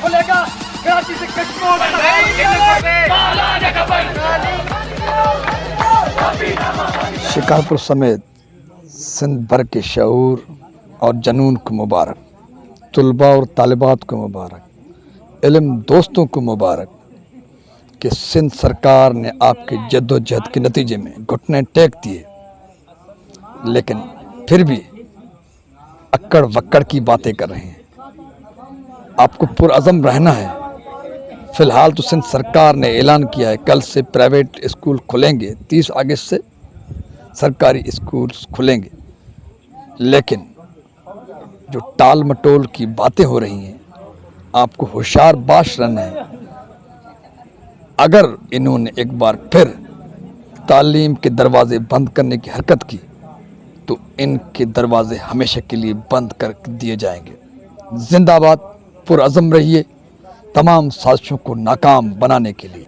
کھلے گا کراچی سے کشمیر شکارپور سمیت سندھ بھر کے شعور اور جنون کو مبارک، طلباء اور طالبات کو مبارک، علم دوستوں کو مبارک کہ سندھ سرکار نے آپ کے جد و جہد کے نتیجے میں گھٹنے ٹیک دیے، لیکن پھر بھی اکڑ وکڑ کی باتیں کر رہے ہیں۔ آپ کو پرعزم رہنا ہے۔ فی الحال تو سندھ سرکار نے اعلان کیا ہے کل سے پرائیویٹ اسکول کھلیں گے، 30 اگست سے سرکاری اسکولز کھلیں گے، لیکن جو ٹال مٹول کی باتیں ہو رہی ہیں آپ کو ہوشیار باش رہنا ہے۔ اگر انہوں نے ایک بار پھر تعلیم کے دروازے بند کرنے کی حرکت کی تو ان کے دروازے ہمیشہ کے لیے بند کر دیے جائیں گے۔ زندہ باد، پرعزم رہیے تمام سازشوں کو ناکام بنانے کے لیے۔